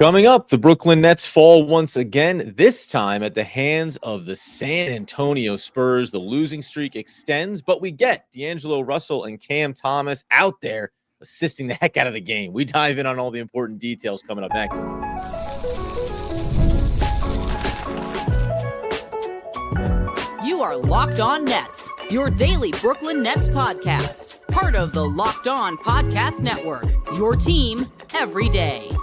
Coming up, the Brooklyn Nets fall once again, this time at the hands of the San Antonio Spurs. The losing streak extends, but we get D'Angelo Russell and Cam Thomas out there assisting the heck out of the game. We dive in on all the important details coming up next. You are Locked On Nets, your daily Brooklyn Nets podcast. Part of the Locked On Podcast Network, your team every day.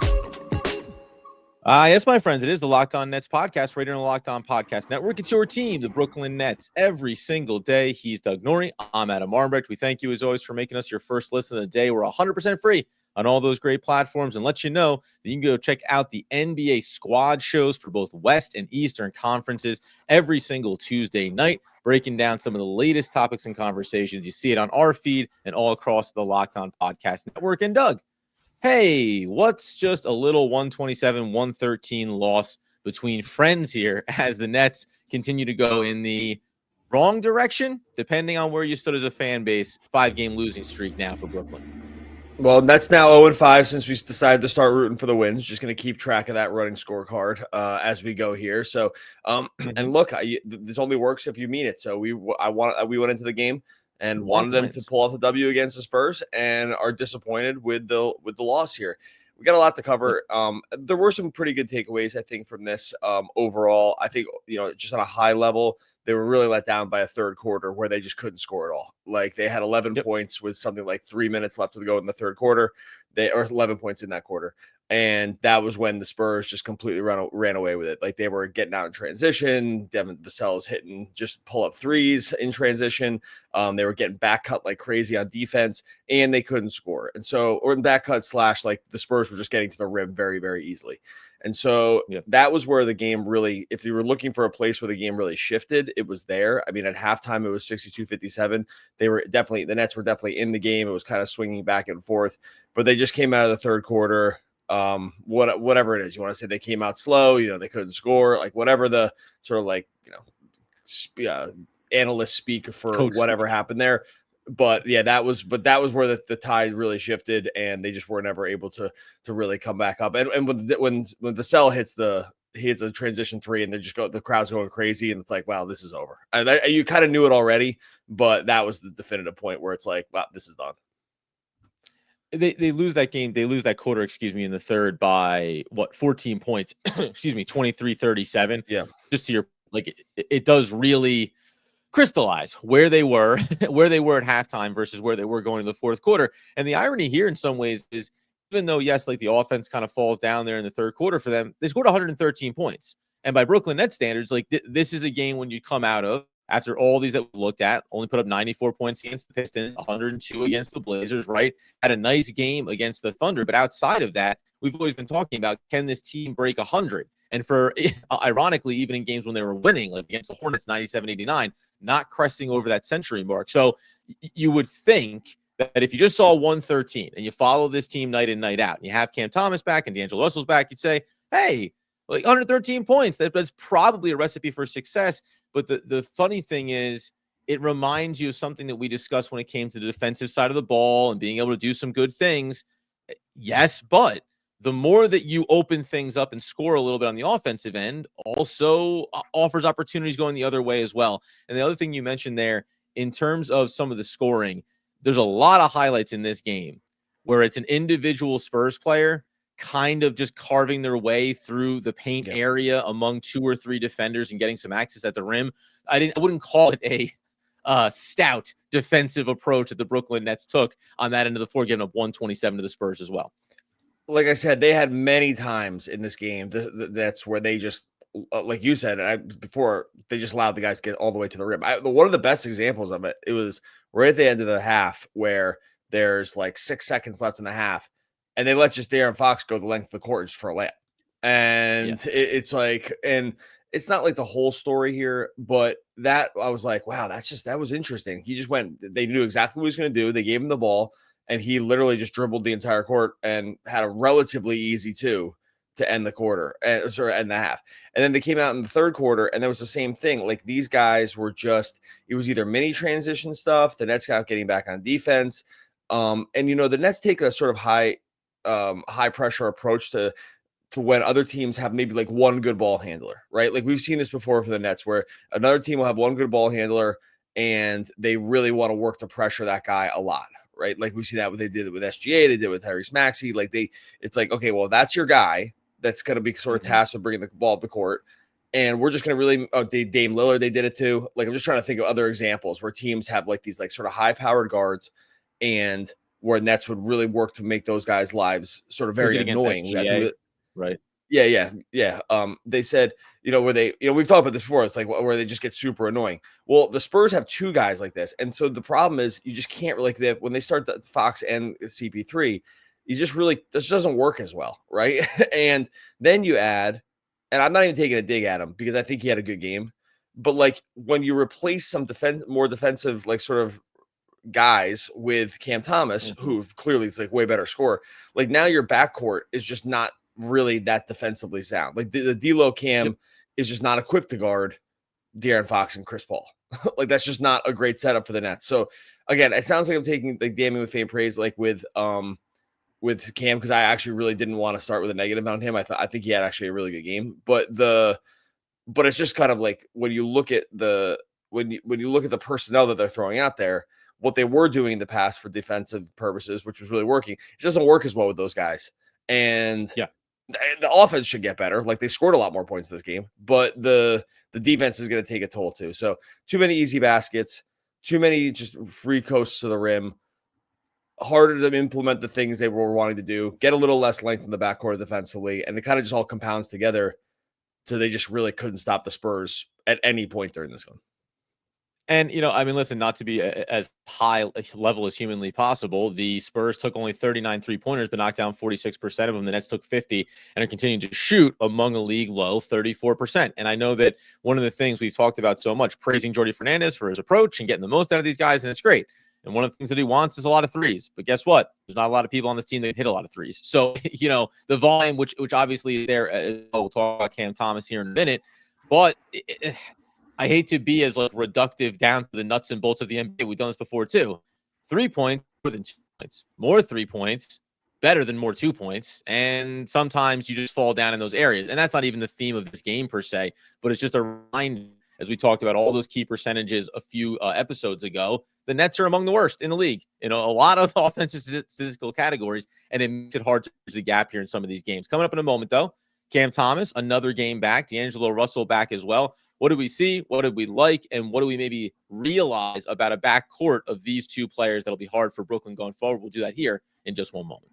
Yes, my friends, it is the Locked On Nets podcast, right here on the Locked On Podcast Network. It's your team, the Brooklyn Nets, every single day. He's Doug Norrie. I'm Adam Armbrecht. We thank you, as always, for making us your first listen of the day. We're 100% free on all those great platforms, and let you know that you can go check out the NBA squad shows for both West and Eastern conferences every single Tuesday night, breaking down some of the latest topics and conversations. You see it on our feed and all across the Locked On Podcast Network. And Doug, hey, what's just a little 127-113 loss between friends here as the Nets continue to go in the wrong direction, depending on where you stood as a fan base? 5-game losing streak now for Brooklyn. Well, that's now 0-5 since we decided to start rooting for the wins. Just going to keep track of that running scorecard as we go here. So, and look, this only works if you mean it. So we went into the game and wanted them to pull off the W against the Spurs, and are disappointed with the loss here. We got a lot to cover. There were some pretty good takeaways, I think, from this. Overall, I think, just on a high level, they were really let down by a third quarter where they just couldn't score at all. Like, they had 11 points with something like 3 minutes left to go in the third quarter. Or 11 points in that quarter. And that was when the Spurs just completely ran away with it. Like, they were getting out in transition. Devin Vassell's hitting just pull-up threes in transition. They were getting back cut like crazy on defense, and they couldn't score. And so, or back cut / like the Spurs were just getting to the rim very, very easily. And so that was where the game really, if you were looking for a place where the game really shifted, it was there. I mean, at halftime, it was 62-57. The Nets were definitely in the game. It was kind of swinging back and forth, but they just came out of the third quarter. Whatever it is, you want to say they came out slow, they couldn't score, like whatever the sort of like, analysts speak for Coach whatever happened there. But that was where the tide really shifted, and they just were never able to really come back up. And when Vassell hits a transition three, and the crowd's going crazy, and it's like, wow, this is over. And you kind of knew it already, but that was the definitive point where it's like, wow, this is done. They lose that game. They lose that quarter, in the third by 14 points, 23-37. Yeah. Just to your, it does really crystallize where they were at halftime versus where they were going in the fourth quarter. And the irony here in some ways is, even though, yes, the offense kind of falls down there in the third quarter for them, they scored 113 points. And by Brooklyn Nets standards, this is a game when you come out of, after all these that we looked at, only put up 94 points against the Pistons, 102 against the Blazers, right? Had a nice game against the Thunder. But outside of that, we've always been talking about, can this team break 100? And for, ironically, even in games when they were winning, like against the Hornets, 97-89, not cresting over that century mark. So you would think that if you just saw 113 and you follow this team night in, night out, and you have Cam Thomas back and D'Angelo Russell's back, you'd say, hey, 113 points, that's probably a recipe for success. But the funny thing is, it reminds you of something that we discussed when it came to the defensive side of the ball and being able to do some good things. Yes, but the more that you open things up and score a little bit on the offensive end also offers opportunities going the other way as well. And the other thing you mentioned there, in terms of some of the scoring, there's a lot of highlights in this game where it's an individual Spurs player kind of just carving their way through the paint area among 2 or 3 defenders and getting some access at the rim. I wouldn't call it a stout defensive approach that the Brooklyn Nets took on that end of the floor, giving up 127 to the Spurs as well. Like I said, they had many times in this game that's where they just, like you said, before, they just allowed the guys to get all the way to the rim. One of the best examples of it was right at the end of the half where there's 6 seconds left in the half, and they let just De'Aaron Fox go the length of the court just for a layup. And it's like, and it's not like the whole story here, but that I was like, wow, that was interesting. He just went, they knew exactly what he was going to do. They gave him the ball, and he literally just dribbled the entire court and had a relatively easy 2 to end the quarter, and end the half. And then they came out in the third quarter, and there was the same thing. Like, these guys were just, it was either mini transition stuff. The Nets got getting back on defense. And the Nets take a sort of high pressure approach to to when other teams have maybe like one good ball handler, right? Like we've seen this before for the Nets where another team will have one good ball handler and they really want to work to pressure that guy a lot, right? Like we see that what they did with SGA, they did with Tyrese Maxey. Like it's like, okay, well, that's your guy that's going to be sort of tasked with bringing the ball up the court. And we're just going to really, Dame Lillard, they did it too. Like, I'm just trying to think of other examples where teams have like these like sort of high powered guards and where Nets would really work to make those guys' lives sort of very annoying. SGA, right. Yeah. They said, where they, we've talked about this before. It's like where they just get super annoying. Well, the Spurs have two guys like this. And so the problem is you just can't really, when they start the Fox and CP3, you just really, this doesn't work as well. Right. And then you add, and I'm not even taking a dig at him because I think he had a good game. But like when you replace some more defensive, like sort of guys with Cam Thomas, who clearly is like way better scorer, like now your backcourt is just not really that defensively sound. Like the D'Lo Cam is just not equipped to guard De'Aaron Fox and Chris Paul. Like that's just not a great setup for the Nets. So again, it sounds like I'm taking like damning with faint praise, like with Cam, because I actually really didn't want to start with a negative on him. I think he had actually a really good game, but it's just kind of like when you look at the personnel that they're throwing out there, what they were doing in the past for defensive purposes, which was really working, it doesn't work as well with those guys. And the offense should get better. Like they scored a lot more points this game, but the defense is going to take a toll too. So too many easy baskets, too many just free coasts to the rim. Harder to implement the things they were wanting to do, get a little less length in the backcourt defensively, and it kind of just all compounds together so they just really couldn't stop the Spurs at any point during this one. And, I mean, listen, not to be as high level as humanly possible, the Spurs took only 39 3-pointers, but knocked down 46% of them. The Nets took 50 and are continuing to shoot among a league low 34%. And I know that one of the things we've talked about so much, praising Jordi Fernandez for his approach and getting the most out of these guys, and it's great. And one of the things that he wants is a lot of threes. But guess what? There's not a lot of people on this team that hit a lot of threes. So, the volume, which obviously is there, we'll talk about Cam Thomas here in a minute. But I hate to be as like reductive down to the nuts and bolts of the NBA. We've done this before too. 3 points, more than 2 points. More 3 points, better than more 2 points. And sometimes you just fall down in those areas. And that's not even the theme of this game per se, but it's just a reminder, as we talked about all those key percentages a few episodes ago. The Nets are among the worst in the league, a lot of offensive statistical categories, and it makes it hard to bridge the gap here in some of these games. Coming up in a moment, though, Cam Thomas, another game back, D'Angelo Russell back as well. What did we see? What did we like? And what do we maybe realize about a backcourt of these two players that'll be hard for Brooklyn going forward? We'll do that here in just one moment.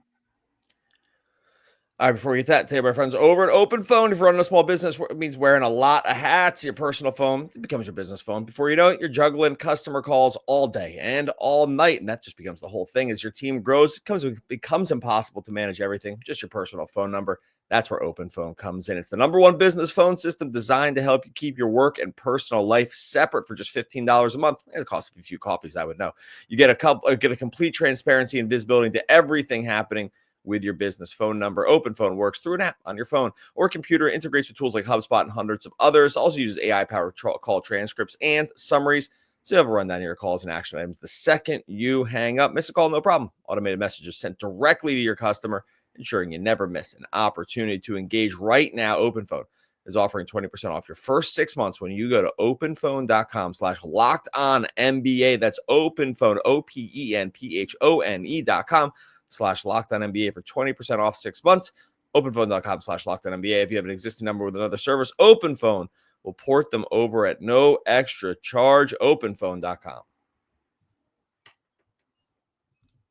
All right, before we get that, tell you my friends over at Open Phone. If you're running a small business, it means wearing a lot of hats. Your personal phone, it becomes your business phone. Before you know it, you're juggling customer calls all day and all night, and that just becomes the whole thing. As your team grows, it becomes impossible to manage everything. Just your personal phone number. That's where Open Phone comes in. It's the #1 business phone system designed to help you keep your work and personal life separate for just $15 a month. It costs a few coffees, I would know. You get a complete transparency and visibility into everything happening with your business phone number. Open Phone works through an app on your phone or computer, integrates with tools like HubSpot and hundreds of others. Also uses AI-powered call transcripts and summaries, so you have a rundown of your calls and action items the second you hang up. Miss a call, no problem. Automated messages sent directly to your customer, ensuring you never miss an opportunity to engage. Right now, Open Phone is offering 20% off your first 6 months when you go to openphone.com/LockedOnNBA. That's OpenPhone, OPENPHONE.com/LockedOnNBA for 20% off 6 months. OpenPhone.com/LockedOnNBA. If you have an existing number with another service, Open Phone will port them over at no extra charge. OpenPhone.com.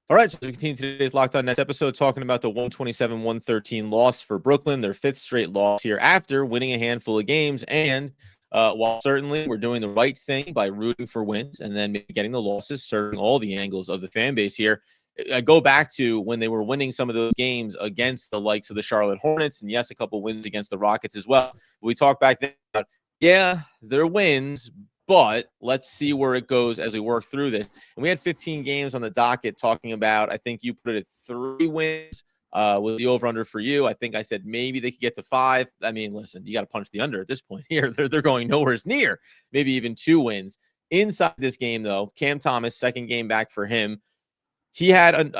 All right, so we continue today's Locked On Nets episode talking about the 127-113 loss for Brooklyn, their 5th straight loss here after winning a handful of games. And while certainly we're doing the right thing by rooting for wins and then maybe getting the losses, serving all the angles of the fan base here, I go back to when they were winning some of those games against the likes of the Charlotte Hornets, and yes, a couple wins against the Rockets as well. We talked back then about, they're wins, but let's see where it goes as we work through this. And we had 15 games on the docket talking about, I think you put it at 3 wins with the over-under for you. I think I said maybe they could get to 5. I mean, listen, you got to punch the under at this point here. They're going nowhere near, maybe even 2 wins. Inside this game, though, Cam Thomas, second game back for him. He had,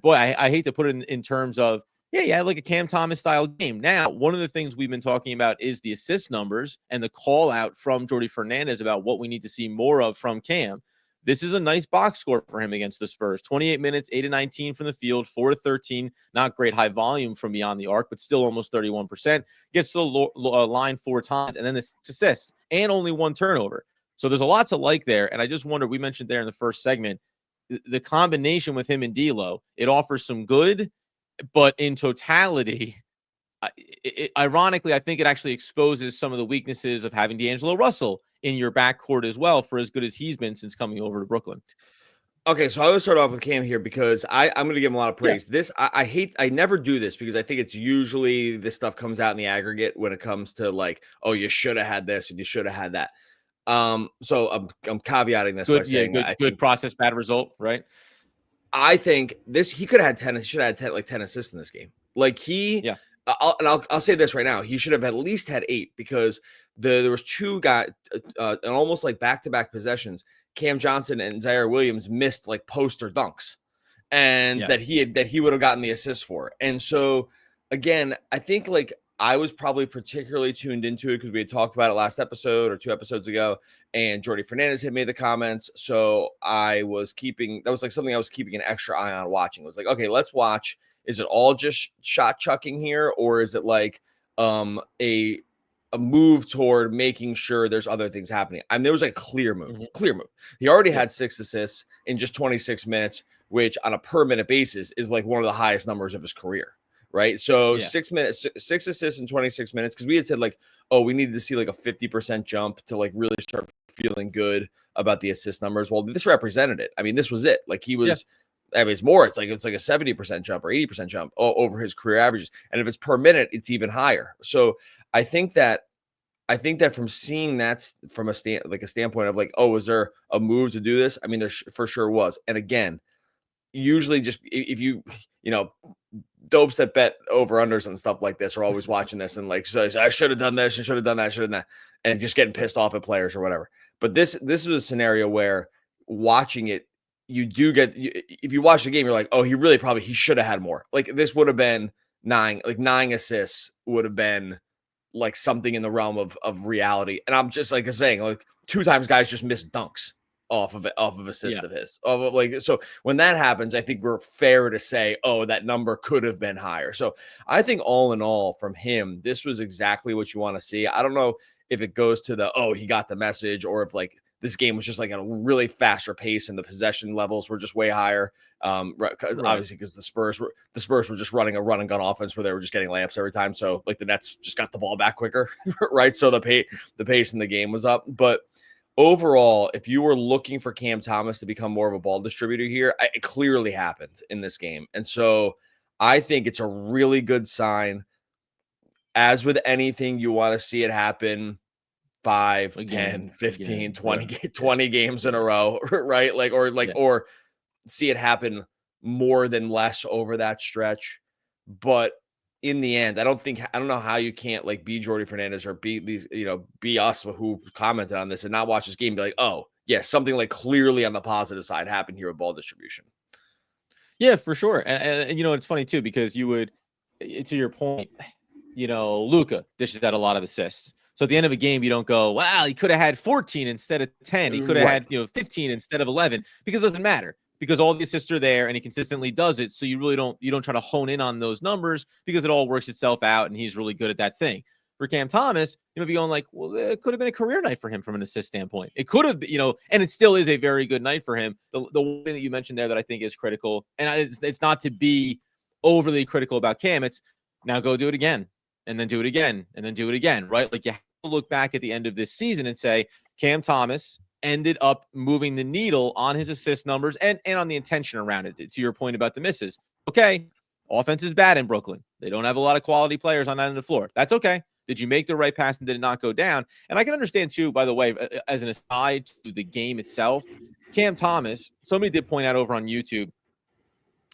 I hate to put it in terms of Yeah, like a Cam Thomas style game. Now, one of the things we've been talking about is the assist numbers and the call out from Jordy Fernandez about what we need to see more of from Cam. This is a nice box score for him against the Spurs. 28 minutes, 8 of 19 from the field, 4 of 13. Not great high volume from beyond the arc, but still almost 31%. Gets to the line 4 times, and then the 6 assists and only 1 turnover. So there's a lot to like there. And I just wonder, we mentioned there in the first segment, the combination with him and D'Lo, it offers some good, but in totality, ironically, I think it actually exposes some of the weaknesses of having D'Angelo Russell in your backcourt as well, for as good as he's been since coming over to Brooklyn. Okay, so I will start off with Cam here because I'm going to give him a lot of praise. Yeah. I never do this because I think it's usually this stuff comes out in the aggregate when it comes to like, oh, you should have had this and you should have had that. So I'm caveating this by saying good process, bad result, right? I think he could have had 10. He should have had 10 assists in this game. Like I'll say this right now. He should have at least had 8 because there was 2 guys and almost like back-to-back possessions. Cam Johnson and Zaire Williams missed like poster dunks, and that he would have gotten the assist for. And so again, I think like I was probably particularly tuned into it because we had talked about it last episode or 2 episodes ago, and Jordy Fernandez had made the comments. So that was like something I was keeping an extra eye on watching. It was like, okay, let's watch. Is it all just shot chucking here, or is it like a move toward making sure there's other things happening? I mean, there was a clear move. He already had 6 assists in just 26 minutes, which on a per minute basis is like one of the highest numbers of his career. Right. So 6 assists in 26 minutes. Cause we had said like, oh, we needed to see like a 50% jump to like really start feeling good about the assist numbers. Well, this represented it. I mean, this was it. Like he was, I mean, it's more, it's like a 70% jump or 80% jump over his career averages. And if it's per minute, it's even higher. So I think that from seeing that from a standpoint of like, oh, is there a move to do this? I mean, there for sure was. And again, usually just if you dopes that bet over unders and stuff like this are always watching this and like, so I should have done this and should have done that, should have done that, and just getting pissed off at players or whatever. But this is a scenario where watching it, you do get, if you watch the game, you're like, oh, he should have had more. Like this would have been 9 assists would have been like something in the realm of reality. And I'm just like saying, like 2 times guys just missed dunks off of assist of his. So when that happens, I think we're fair to say, oh, that number could have been higher. So I think all in all from him, this was exactly what you want to see. I don't know if it goes to he got the message, or if like this game was just like at a really faster pace and the possession levels were just way higher. Obviously because the Spurs were just running a run and gun offense where they were just getting layups every time. So like the Nets just got the ball back quicker, right? So the pace in the game was up. But overall, if you were looking for Cam Thomas to become more of a ball distributor here, it clearly happened in this game. And so I think it's a really good sign. As with anything, you want to see it happen 5, 10, 15, 20 games in a row, right? Or see it happen more than less over that stretch. But in the end, I don't know how you can't like be Jordy Fernandez or be these, be us who commented on this and not watch this game and be like, oh, yeah, something like clearly on the positive side happened here with ball distribution. Yeah, for sure. And it's funny too, because you would, to your point, Luka dishes out a lot of assists. So at the end of a game, you don't go, wow, he could have had 14 instead of 10. He could have had 15 instead of 11, because it doesn't matter, because all the assists are there and he consistently does it. So you really don't try to hone in on those numbers, because it all works itself out and he's really good at that thing. For Cam Thomas, you might be going like, well, it could have been a career night for him from an assist standpoint. It could have, and it still is a very good night for him. The one thing that you mentioned there that I think is critical, and it's not to be overly critical about Cam, it's now go do it again, and then do it again, and then do it again, right? Like you have to look back at the end of this season and say, Cam Thomas ended up moving the needle on his assist numbers and on the intention around it. To your point about the misses. Okay, offense is bad in Brooklyn. They don't have a lot of quality players on that end of the floor. That's okay. Did you make the right pass and did it not go down? And I can understand too, by the way, as an aside to the game itself, Cam Thomas, somebody did point out over on YouTube,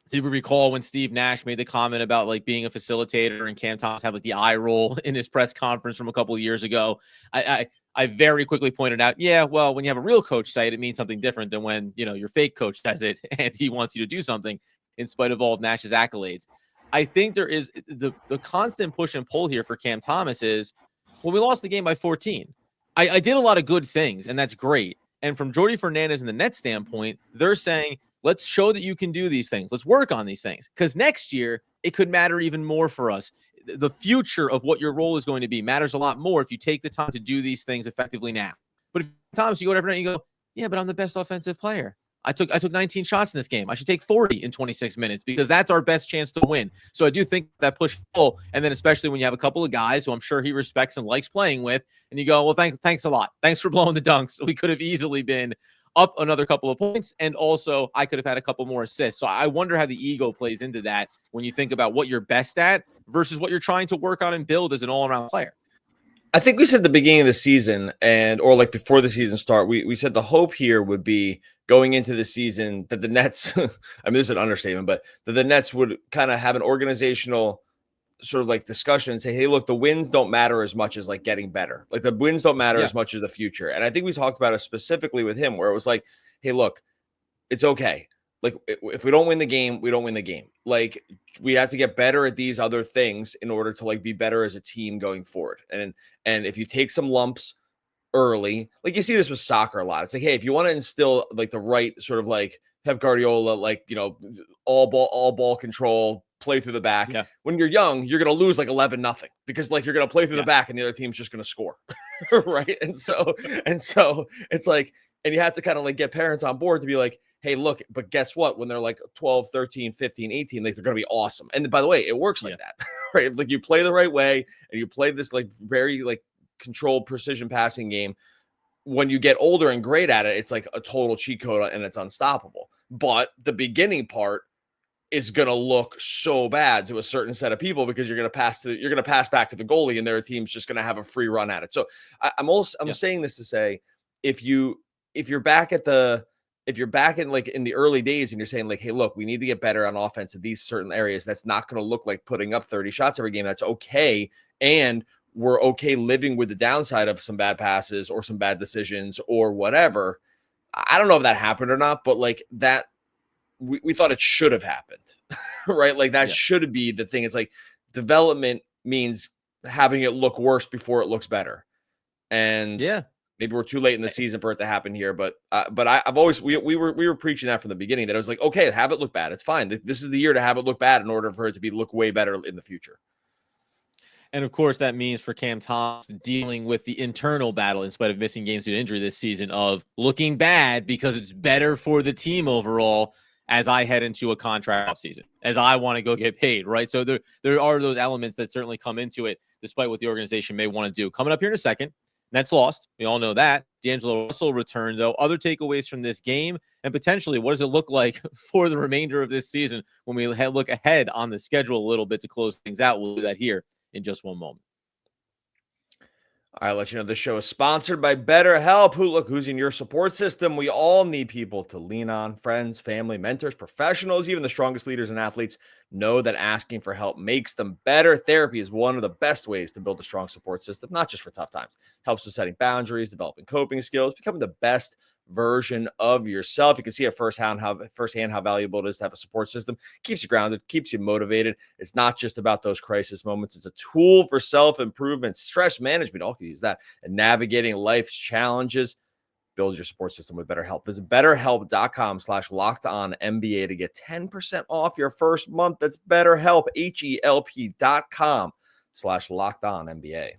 did we recall when Steve Nash made the comment about like being a facilitator and Cam Thomas had like the eye roll in his press conference from a couple of years ago? I very quickly pointed out, yeah, well, when you have a real coach say it, it means something different than when, your fake coach says it and he wants you to do something in spite of all of Nash's accolades. I think there is the constant push and pull here for Cam Thomas is, well, we lost the game by 14. I did a lot of good things, and that's great. And from Jordy Fernandez and the Nets standpoint, they're saying, let's show that you can do these things. Let's work on these things. Because next year, it could matter even more for us. The future of what your role is going to be matters a lot more if you take the time to do these things effectively now. But if Thomas, you go every night and you go, yeah, but I'm the best offensive player. I took 19 shots in this game. I should take 40 in 26 minutes because that's our best chance to win. So I do think that push pull, and then especially when you have a couple of guys who I'm sure he respects and likes playing with, and you go, well, thanks a lot. Thanks for blowing the dunks. We could have easily been up another couple of points, and also I could have had a couple more assists. So I wonder how the ego plays into that when you think about what you're best at versus what you're trying to work on and build as an all-around player. I think we said at the beginning of the season or like before the season start, we said the hope here would be going into the season that the Nets, I mean, this is an understatement, but that the Nets would kind of have an organizational sort of like discussion and say, hey, look, the wins don't matter as much as like getting better. Like the wins don't matter as much as the future. And I think we talked about it specifically with him where it was like, hey, look, it's okay. Like if we don't win the game, we don't win the game. Like we have to get better at these other things in order to like be better as a team going forward. And if you take some lumps early, like you see this with soccer a lot. It's like, hey, if you want to instill like the right sort of like Pep Guardiola, like, you know, all ball control, play through the back. Yeah. When you're young, you're going to lose like 11-0 because like you're going to play through the back and the other team's just going to score. Right. And so it's like, and you have to kind of like get parents on board to be like, hey, look, but guess what? When they're like 12, 13, 15, 18, like they're going to be awesome. And by the way, it works like that, right? Like you play the right way and you play this like very like controlled precision passing game. When you get older and great at it, it's like a total cheat code and it's unstoppable. But the beginning part is going to look so bad to a certain set of people because you're going to pass back to the goalie and their team's just going to have a free run at it. So I'm saying this to say, if you're back in like in the early days and you're saying like, hey, look, we need to get better on offense in these certain areas, that's not going to look like putting up 30 shots every game. That's okay. And we're okay living with the downside of some bad passes or some bad decisions or whatever. I don't know if that happened or not, but like that, we thought it should have happened, right? Like that should be the thing. It's like development means having it look worse before it looks better. And maybe we're too late in the season for it to happen here, but I've always we were preaching that from the beginning that I was like, okay, have it look bad. It's fine. This is the year to have it look bad in order for it to look way better in the future. And of course, that means for Cam Thomas dealing with the internal battle in spite of missing games due to injury this season of looking bad because it's better for the team overall as I head into a contract offseason, as I want to go get paid, right? So there are those elements that certainly come into it, despite what the organization may want to do. Coming up here in a second, Nets lost. We all know that. D'Angelo Russell returned, though. Other takeaways from this game, and potentially what does it look like for the remainder of this season when we look ahead on the schedule a little bit to close things out. We'll do that here in just one moment. I'll let you know this show is sponsored by BetterHelp. Who's in your support system? We all need people to lean on. Friends, family, mentors, professionals, even the strongest leaders and athletes know that asking for help makes them better. Therapy is one of the best ways to build a strong support system, not just for tough times. Helps with setting boundaries, developing coping skills, becoming the best version of yourself. You can see it firsthand how valuable it is to have a support system. Keeps you grounded, keeps you motivated. It's not just about those crisis moments. It's a tool for self-improvement, stress management. All can use that, and navigating life's challenges. Build your support system with BetterHelp. Visit BetterHelp.com/LockedOnNBA to get 10% off your first month. That's BetterHelp, HELP.com/LockedOnNBA.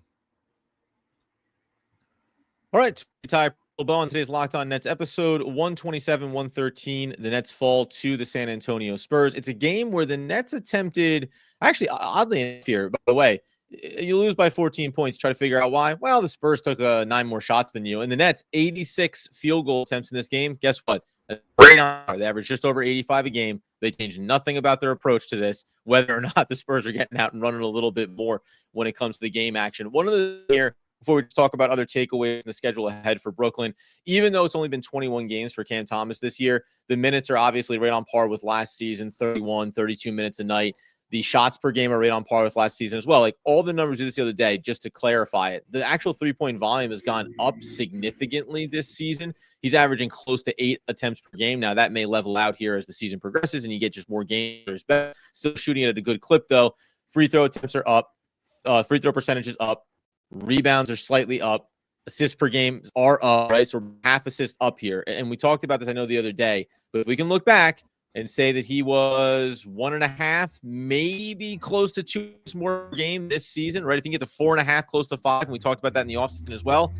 All right, Ty Bow on today's Locked On Nets episode 127-113. The Nets fall to the San Antonio Spurs. It's a game where the Nets attempted, actually, oddly here, by the way, you lose by 14 points. Try to figure out why. Well, the Spurs took 9 more shots than you. And the Nets, 86 field goal attempts in this game. Guess what? They average just over 85 a game. They changed nothing about their approach to this, whether or not the Spurs are getting out and running a little bit more when it comes to the game action. One of the here, before we talk about other takeaways in the schedule ahead for Brooklyn, even though it's only been 21 games for Cam Thomas this year, the minutes are obviously right on par with last season, 31, 32 minutes a night. The shots per game are right on par with last season as well. Like all the numbers we did this the other day, just to clarify it, the actual 3-point volume has gone up significantly this season. He's averaging close to 8 attempts per game. Now that may level out here as the season progresses and you get just more games. Still shooting at a good clip though. Free throw attempts are up. Free throw percentage is up. Rebounds are slightly up. Assists per game are up, right? So half assist up here. And we talked about this, I know, the other day. But if we can look back and say that he was 1.5, maybe close to 2 more game this season, right? If you can get to 4.5, close to 5, and we talked about that in the offseason as well,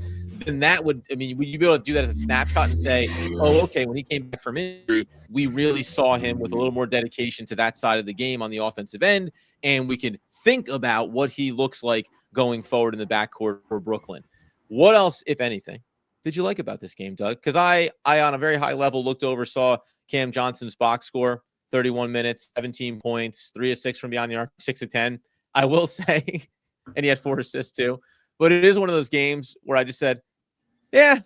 then that would, would you be able to do that as a snapshot and say, oh, okay, when he came back from injury, we really saw him with a little more dedication to that side of the game on the offensive end, and we can think about what he looks like going forward in the backcourt for Brooklyn. What else, if anything, did you like about this game, Doug? Because I on a very high level looked over, saw Cam Johnson's box score, 31 minutes, 17 points, 3 of 6 from beyond the arc, 6 of 10. I will say, and he had 4 assists too. But it is one of those games where I just said, yeah,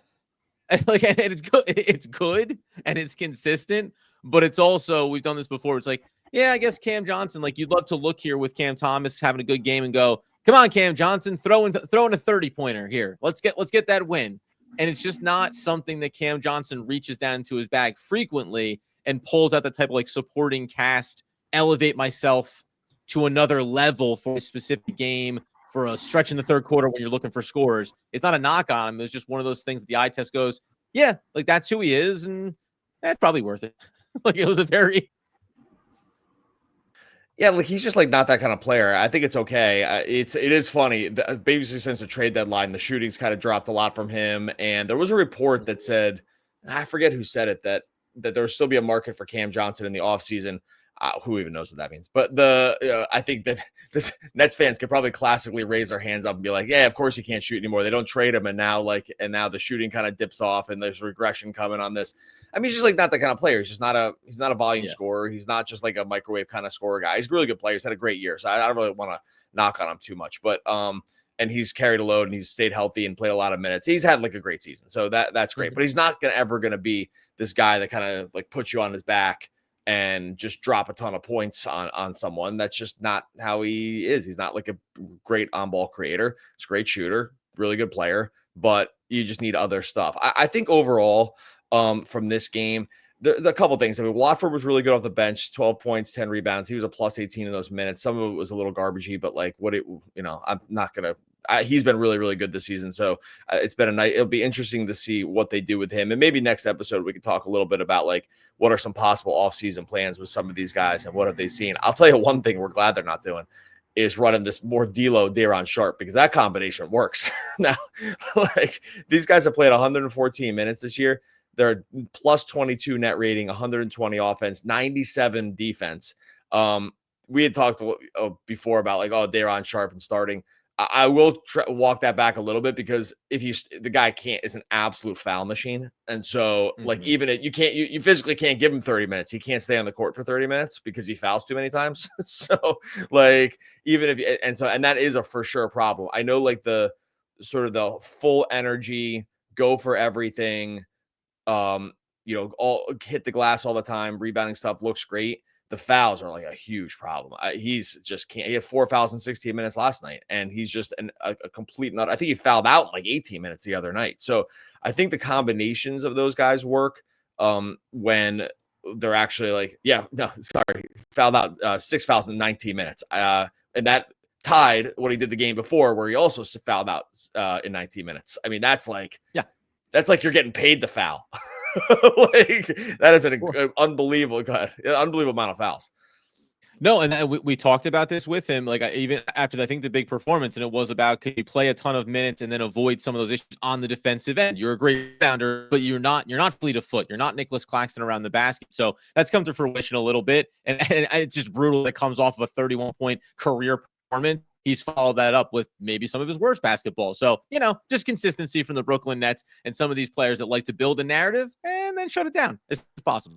and it's good and it's consistent. But it's also, we've done this before. It's like, yeah, I guess Cam Johnson, like you'd love to look here with Cam Thomas having a good game and go, come on, Cam Johnson, throw in a 30-pointer here. Let's get that win. And it's just not something that Cam Johnson reaches down into his bag frequently and pulls out the type of like supporting cast, elevate myself to another level for a specific game, for a stretch in the third quarter when you're looking for scores. It's not a knock on him. It's just one of those things that the eye test goes, yeah, like that's who he is. And that's probably worth it. Like it was a very... Yeah, like he's just like not that kind of player. I think it's okay. It is funny. Basically, since the trade deadline, the shootings kind of dropped a lot from him. And there was a report that said, I forget who said it, that there will still be a market for Cam Johnson in the offseason. Who even knows what that means? But I think that this Nets fans could probably classically raise their hands up and be like, yeah, of course he can't shoot anymore. They don't trade him, and now the shooting kind of dips off, and there's regression coming on this. I mean, he's just like not the kind of player. He's just not a volume scorer. He's not just like a microwave kind of scorer guy. He's a really good player. He's had a great year, so I don't really want to knock on him too much. But and he's carried a load and he's stayed healthy and played a lot of minutes. He's had like a great season, so that's great. But he's not ever gonna be this guy that kind of like puts you on his back and just drop a ton of points on someone. That's just not how he is. He's not like a great on-ball creator. He's a great shooter, really good player, but you just need other stuff. I think overall, from this game, the couple things. I mean, Watford was really good off the bench, 12 points, 10 rebounds. He was a plus 18 in those minutes. Some of it was a little garbagey, but like I'm not going to, he's been really, really good this season. So it's been it'll be interesting to see what they do with him. And maybe next episode, we can talk a little bit about like, what are some possible offseason plans with some of these guys and what have they seen? I'll tell you one thing we're glad they're not doing is running this more D'Lo, Daron Sharp, because that combination works. Now, like these guys have played 114 minutes this year. They're plus 22 net rating, 120 offense, 97 defense. We had talked before about like, Daron Sharp and starting. I will walk that back a little bit because the guy is an absolute foul machine. And so like, even you physically can't give him 30 minutes. He can't stay on the court for 30 minutes because he fouls too many times. So like, and that is a for sure problem. I know like the sort of the full energy, go for everything, all hit the glass all the time, rebounding stuff looks great. The fouls are like a huge problem. He's just can't. He had 4 fouls in 16 minutes last night, and he's just a complete nut. I think he fouled out in like 18 minutes the other night. So I think the combinations of those guys work when they're actually like, fouled out 6 fouls in 19 minutes, and that tied what he did the game before, where he also fouled out in 19 minutes. I mean, that's like you're getting paid to foul. Like that is an unbelievable amount of fouls. No, and we talked about this with him, like even after I think the big performance, and it was about, could you play a ton of minutes and then avoid some of those issues on the defensive end? You're a great rebounder, but you're not fleet of foot. You're not Nicholas Claxton around the basket. So that's come to fruition a little bit, and it's just brutal. It comes off of a 31-point career performance. He's followed that up with maybe some of his worst basketball. So, just consistency from the Brooklyn Nets and some of these players that like to build a narrative and then shut it down as possible.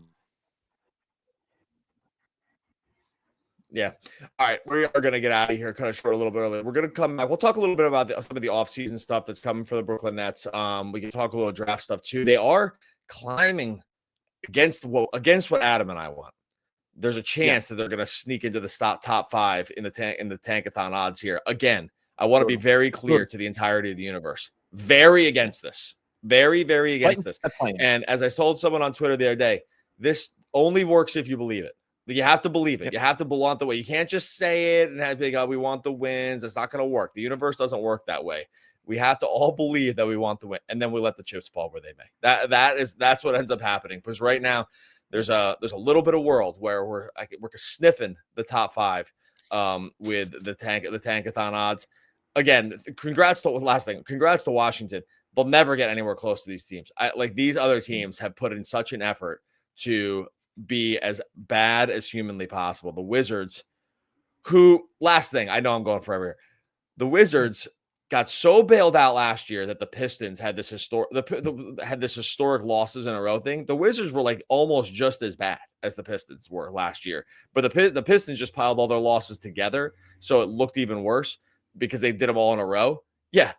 Yeah. All right. We are going to get out of here kind of short a little bit early. We're going to come back. We'll talk a little bit about some of the offseason stuff that's coming for the Brooklyn Nets. We can talk a little draft stuff too. They are climbing against what Adam and I want. there's a chance that they're going to sneak into the top 5 in the tankathon odds here. Again, I want to be very clear to the entirety of the universe. Very against this. Very, very against this. And as I told someone on Twitter the other day, this only works if you believe it. You have to believe it. Yep. You have to belong the way. You can't just say it and have big, we want the wins. It's not going to work. The universe doesn't work that way. We have to all believe that we want the win, and then we let the chips fall where they may. That's what ends up happening. Because right now, there's a little bit of world where we're sniffing the top 5 with the tankathon odds. Again, congrats to Washington. They'll never get anywhere close to these teams. These other teams have put in such an effort to be as bad as humanly possible. The Wizards, last thing, I know I'm going forever here. The Wizards got so bailed out last year that the Pistons had this historic losses in a row thing. The Wizards were almost just as bad as the Pistons were last year, but the Pistons just piled all their losses together, so it looked even worse because they did them all in a row. Yeah,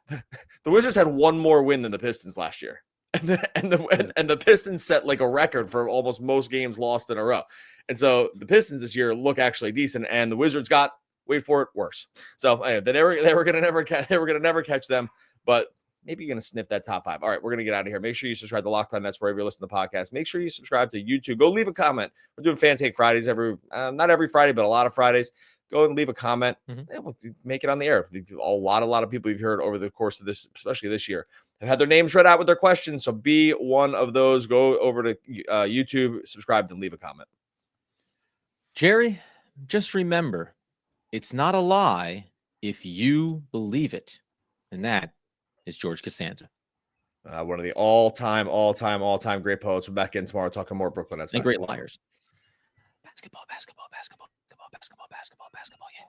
the Wizards had one more win than the Pistons last year. And the Pistons set a record for almost most games lost in a row. And so the Pistons this year look actually decent, and the Wizards got, wait for it, worse. So anyway, they were gonna never catch them, but maybe you're gonna sniff that top 5. All right, we're gonna get out of here. Make sure you subscribe to Locked On Nets wherever you listen to the podcast. Make sure you subscribe to YouTube. Go leave a comment. We're doing Fan Take Fridays not every Friday, but a lot of Fridays. Go and leave a comment. And we'll make it on the air. A lot of people you've heard over the course of this, especially this year, have had their names read out with their questions. So be one of those. Go over to YouTube, subscribe, and leave a comment. Jerry, just remember, it's not a lie if you believe it. And that is George Costanza. One of the all-time great poets. We're back in tomorrow talking more Brooklyn Nets. And great liars. Basketball, yeah.